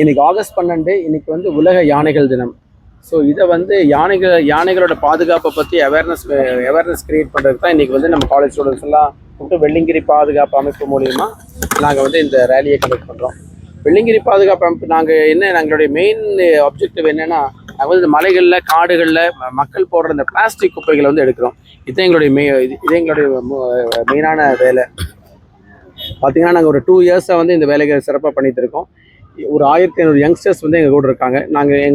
இன்னைக்கு ஆகஸ்ட் 12 இன்னைக்கு வந்து உலக யானைகள் தினம். ஸோ இதை வந்து யானைகளோட பாதுகாப்பை பற்றி அவேர்னஸ் கிரியேட் பண்ணுறதுக்கு தான் இன்றைக்கி வந்து நம்ம காலேஜ் ஸ்டூடெண்ட்ஸ் எல்லாம் கூப்பிட்டு வெள்ளிங்கிரி பாதுகாப்பு அமைப்பு மூலிமா நாங்கள் வந்து இந்த ரேலியை கண்டக்ட் பண்ணுறோம். வெள்ளிங்கிரி பாதுகாப்பு அமைப்பு எங்களுடைய மெயின் ஆப்ஜெக்டிவ் என்னென்னா, நாங்கள் வந்து மலைகளில் காடுகளில் மக்கள் போடுற இந்த பிளாஸ்டிக் குப்பைகளை வந்து எடுக்கிறோம். இதுதான் எங்களுடைய மெயினான வேலை. பார்த்தீங்கன்னா நாங்கள் ஒரு 2 இயர்ஸாக வந்து இந்த வேலைகளை சிறப்பாக பண்ணிகிட்டு இருக்கோம். ஒரு 1500 யங்ஸ்டர்ஸ் வந்து எங்கள் கூட இருக்காங்க.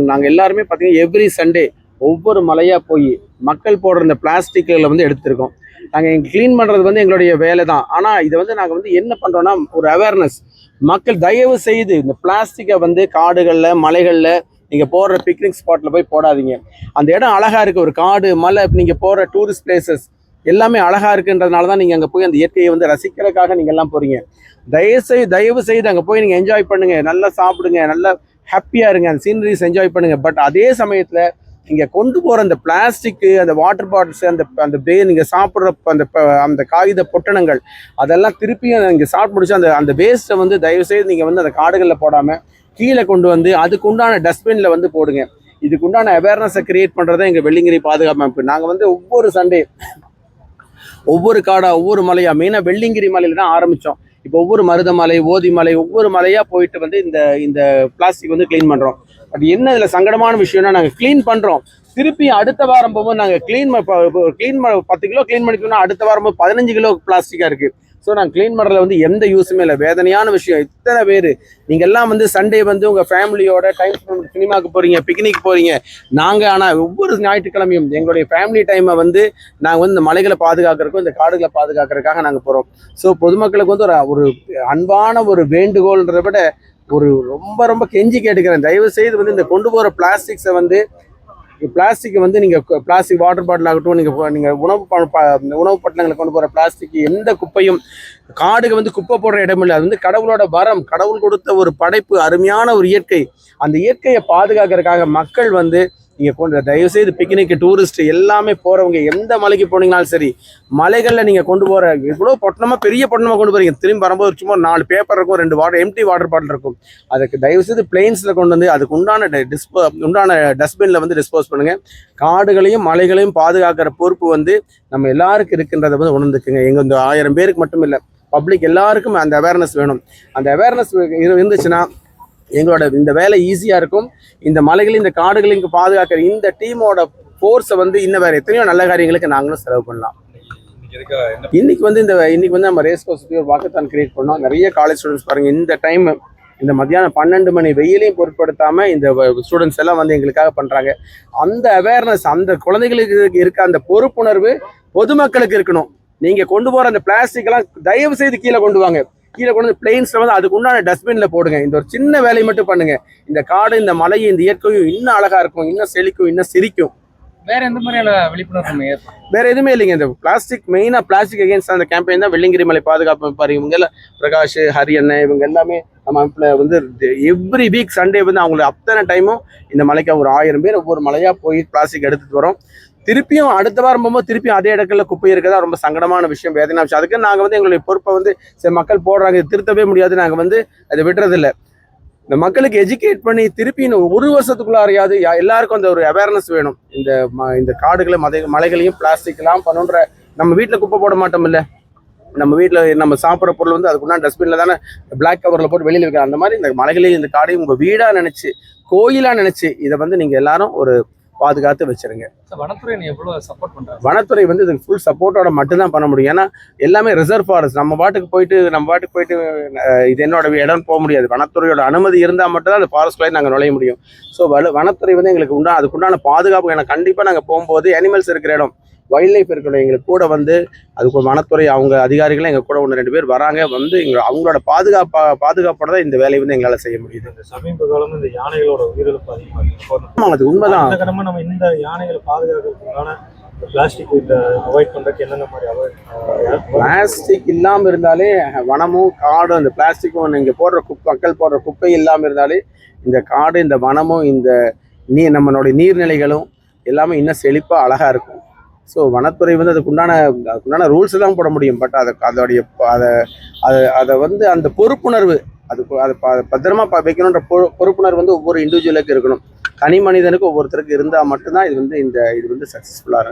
நாங்கள் எல்லாருமே பார்த்தீங்கன்னா எவ்ரி சண்டே ஒவ்வொரு மலையாக போய் மக்கள் போடுற இந்த பிளாஸ்டிக்கில் வந்து எடுத்துருக்கோம். நாங்கள் க்ளீன் பண்ணுறது வந்து எங்களுடைய வேலை தான். ஆனால் இதை வந்து நாங்கள் வந்து என்ன பண்ணுறோன்னா, ஒரு அவேர்னஸ், மக்கள் தயவு செய்து இந்த பிளாஸ்டிக்கை வந்து காடுகளில் மலைகளில் நீங்கள் போடுற பிக்னிக் ஸ்பாட்டில் போய் போடாதீங்க. அந்த இடம் அழகாக இருக்குது, ஒரு காடு மலை, நீங்கள் போகிற டூரிஸ்ட் பிளேசஸ் எல்லாமே அழகாக இருக்குன்றதுனால தான் நீங்கள் அங்கே போய் அந்த இயற்கையை வந்து ரசிக்கிறதுக்காக நீங்கள் எல்லாம் போகிறீங்க. தயவு செய்து அங்கே போய் நீங்கள் என்ஜாய் பண்ணுங்கள், நல்லா சாப்பிடுங்க, நல்லா ஹாப்பியாக இருங்க, அந்த சீனரிஸ் என்ஜாய் பண்ணுங்கள். பட் அதே சமயத்தில் நீங்கள் கொண்டு போகிற அந்த பிளாஸ்டிக்கு, அந்த வாட்டர் பாட்டில்ஸு, நீங்கள் சாப்பிட்ற அந்த காகித பொட்டணங்கள் அதெல்லாம் திருப்பியும் நீங்கள் சாப்பிட்டு முடிச்சு அந்த வேஸ்ட்டை வந்து தயவுசெய்து நீங்கள் வந்து அந்த காடுகளில் போடாமல் கீழே கொண்டு வந்து அதுக்கு உண்டான டஸ்ட்பினில் வந்து போடுங்க. இதுக்கு உண்டான அவேர்னஸை கிரியேட் பண்ணுறதா எங்கள் வெள்ளிங்கிரி பாதுகாப்பு அமைப்பு. நாங்கள் வந்து ஒவ்வொரு சண்டே ஒவ்வொரு காடாக ஒவ்வொரு மலையாக, மெயினாக வெள்ளிங்கிரி மலையில் தான் ஆரம்பித்தோம். இப்போ ஒவ்வொரு மருதமலை, ஓதிமலை, ஒவ்வொரு மலையாக போயிட்டு வந்து இந்த பிளாஸ்டிக் வந்து க்ளீன் பண்ணுறோம். பட் என்ன இதில் சங்கடமான விஷயம்னா, நாங்கள் க்ளீன் பண்ணுறோம், திருப்பி அடுத்த வாரம் போகும்போது நாங்கள் க்ளீன் 10 கிலோ க்ளீன் பண்ணிக்கணும்னா அடுத்த வாரம் 15 கிலோ பிளாஸ்டிக்காக இருக்குது. ஸோ நாங்கள் க்ளீன் பண்ணுறதுல வந்து எந்த யூஸுமே இல்லை. வேதனையான விஷயம். இத்தனை பேர் நீங்கள் எல்லாம் வந்து சண்டே வந்து உங்கள் ஃபேமிலியோட டைம் ஸ்பெண்ட், சினிமாவுக்கு போகிறீங்க, பிக்னிக் போகிறீங்க. நாங்கள் ஆனால் ஒவ்வொரு ஞாயிற்றுக்கிழமையும் எங்களுடைய ஃபேமிலி டைமை வந்து நாங்கள் வந்து இந்த மலைகளை பாதுகாக்கிறதுக்கும் இந்த காடுகளை பாதுகாக்கிறதுக்காக நாங்கள் போகிறோம். ஸோ பொதுமக்களுக்கு வந்து ஒரு அன்பான ஒரு வேண்டுகோள்ன்றதை விட ஒரு ரொம்ப கெஞ்சி கேட்டுக்கிறேன். தயவு செய்து வந்து இந்த கொண்டு போகிற பிளாஸ்டிக்ஸை வந்து நீங்கள் பிளாஸ்டிக் வாட்டர் பாட்டில் ஆகட்டும், நீங்கள் உணவு பட்டணங்களை கொண்டு போகிற பிளாஸ்டிக் எந்த குப்பையும் காடுக்கு வந்து குப்பை போடுற இடம் இல்லை. அது வந்து கடவுளோட வரம், கடவுள் கொடுத்த ஒரு படைப்பு, அருமையான ஒரு இயற்கை. அந்த இயற்கையை பாதுகாக்கிறதுக்காக மக்கள் வந்து நீங்கள் தயவுசெய்து பிக்னிக்கு, டூரிஸ்ட் எல்லாமே போகிறவங்க எந்த மலைக்கு போனீங்கனாலும் சரி, மலைகளில் நீங்கள் கொண்டு போகிற இவ்வளோ பெரிய பொட்டணமாக கொண்டு போகிறீங்க, திரும்பி வரும்போது சும்மா 4 பேப்பர் இருக்கும், 2 எம்டி வாட்டர் பாட்டில் இருக்கும். அதுக்கு தயவுசெய்து பிளெயின்ஸில் கொண்டு வந்து அதுக்கு உண்டான டஸ்ட்பினில் வந்து டிஸ்போஸ் பண்ணுங்கள். காடுகளையும் மலைகளையும் பாதுகாக்கிற பொறுப்பு வந்து நம்ம எல்லாருக்கும் இருக்கின்றதை வந்து உணர்ந்துக்குங்க. எங்கள் இந்த 1000 பேருக்கு மட்டும் இல்லை, பப்ளிக் எல்லாருக்கும் அந்த அவேர்னஸ் வேணும். அந்த அவேர்னஸ் இருந்துச்சுன்னா எங்களோட இந்த வேலை ஈஸியாக இருக்கும். இந்த மலைகளையும் இந்த காடுகளையும் பாதுகாக்கிற இந்த டீமோட ஃபோர்ஸை வந்து இன்னும் வேறு எத்தனையோ நல்ல காரியங்களுக்கு நாங்களும் செலவு பண்ணலாம். இன்னைக்கு வந்து நம்ம ரேஸ் கோர்ஸ் ஒரு வாக்கத்தான் கிரியேட் பண்ணோம். நிறைய காலேஜ் ஸ்டூடெண்ட்ஸ் பாருங்கள், இந்த டைம் இந்த மத்தியானம் 12 மணி வெயிலையும் பொருட்படுத்தாமல் இந்த ஸ்டூடெண்ட்ஸ் எல்லாம் வந்து எங்களுக்காக பண்ணுறாங்க. அந்த அவேர்னஸ், அந்த குழந்தைகளுக்கு இருக்க அந்த பொறுப்புணர்வு பொதுமக்களுக்கு இருக்கணும். நீங்கள் கொண்டு போகிற அந்த பிளாஸ்டிக்கெல்லாம் தயவு செய்து கீழே கொண்டு வாங்க. கீழே கொண்டு வந்து பிளெயின்ஸில் வந்து அதுக்கு உண்டான டஸ்ட்பினில் போடுங்க. இந்த ஒரு சின்ன வேலையை மட்டும் பண்ணுங்க. இந்த காடு, இந்த மலையும், இந்த இயற்கையும் இன்னும் அழகாக இருக்கும், இன்னும் செழிக்கும், இன்னும் சிரிக்கும். வேற எந்த மாதிரியான விழிப்புணர்வு? வேற எதுவுமே இல்லைங்க. இந்த மெயினாக பிளாஸ்டிக் அகேன்ஸ்ட் அந்த கேம்பெயின் தான் வெள்ளிங்கிரி மலை பாதுகாப்பு பாரு. இவங்க எல்லாம் பிரகாஷ், ஹரியண்ணன், இவங்க எல்லாமே நம்ம அமைப்பில் வந்து எவ்ரி வீக் சண்டே வந்து அவங்களுக்கு அத்தனை டைமும் இந்த மலைக்கு ஒரு 1000 பேர் ஒவ்வொரு மலையாக போய் பிளாஸ்டிக் எடுத்துகிட்டு வரோம். திருப்பியும் அடுத்த வாரம் போகும்போது திருப்பியும் அதே இடத்துல குப்பை இருக்கதா ரொம்ப சங்கடமான விஷயம், வேதனை விஷயம். அதுக்கு நாங்கள் வந்து எங்களுடைய பொறுப்பை வந்து சரி மக்கள் போடுறாங்க, திருத்தவே முடியாது, நாங்கள் வந்து அதை விடுறதில்லை. இந்த மக்களுக்கு எஜுகேட் பண்ணி திருப்பி இன்னும் 1 வருஷத்துக்குள்ளாரையாவது எல்லாருக்கும் அந்த ஒரு அவேர்னஸ் வேணும். இந்த காடுகளை மலைகளையும் பிளாஸ்டிக்லாம் பண்ணுன்ற, நம்ம வீட்டில் குப்பை போட மாட்டோம் இல்லை, நம்ம வீட்டில் நம்ம சாப்பிட்ற பொருள் வந்து அதுக்குன்னா டஸ்ட்பினில் தானே பிளாக் கவரில் போட்டு வெளியில் வைக்கலாம். அந்த மாதிரி இந்த மலைகளையும் இந்த காடையும் உங்கள் வீடாக நினச்சி, கோயிலாக நினச்சி இதை வந்து நீங்கள் எல்லாரும் ஒரு பாதுகாத்து வச்சிருங்க. வனத்துறை எவ்வளோ சப்போர்ட் பண்ணுறாங்க? வனத்துறை வந்து இதுக்கு ஃபுல் சப்போர்ட்டோட மட்டும்தான் பண்ண முடியும். ஏன்னா எல்லாமே ரிசர்வ் ஃபாரஸ்ட். நம்ம பாட்டுக்கு போயிட்டு இது என்னோட இடம் போக முடியாது. வனத்துறையோட அனுமதி இருந்தால் மட்டும்தான் அந்த ஃபாரஸ்ட்லேயே நாங்கள் நுழைய முடியும். ஸோ வனத்துறை வந்து எங்களுக்கு அதுக்குண்டான பாதுகாப்பு. ஏன்னா கண்டிப்பாக நாங்கள் போகும்போது அனிமல்ஸ் இருக்கிற இடம், வைல்ட் லைஃப் இருக்கிற எங்களுக்கு கூட வந்து அதுக்கு வனத்துறை அவங்க அதிகாரிகளும் எங்கள் கூட 1-2 பேர் வராங்க. வந்து அவங்களோட பாதுகாப்போட தான் இந்த வேலையை வந்து எங்களால் செய்ய முடியுது. சமீப காலம் இந்த யானைகளோட உயிரிழப்பு அதிகமாக, அது உண்மைதான். நம்ம இந்த யானைகளை பாதுகாக்கிறதுக்கான பிளாஸ்டிக் அவாய்ட் பண்ணுறதுக்கு என்னென்ன மாதிரி பிளாஸ்டிக் இல்லாமல் இருந்தாலே வனமும் காடும், இந்த பிளாஸ்டிக்கும் நீங்கள் மக்கள் போடுற குப்பை இல்லாமல் இருந்தாலே இந்த காடு, இந்த வனமும், இந்த நம்மளுடைய நீர்நிலைகளும் எல்லாமே இன்னும் செழிப்பாக அழகாக இருக்கும். ஸோ வனத்துறை வந்து அதுக்குண்டான ரூல்ஸ் தான் போட முடியும். பட் அதை வந்து அந்த பொறுப்புணர்வு அதை பத்திரமா வைக்கணுன்ற பொறுப்புணர்வு வந்து ஒவ்வொரு இண்டிவிஜுவலுக்கு இருக்கணும். தனி மனிதனுக்கு ஒவ்வொருத்தருக்கு இருந்தால் மட்டும்தான் இது வந்து சக்ஸஸ்ஃபுல்லாக இருக்கும்.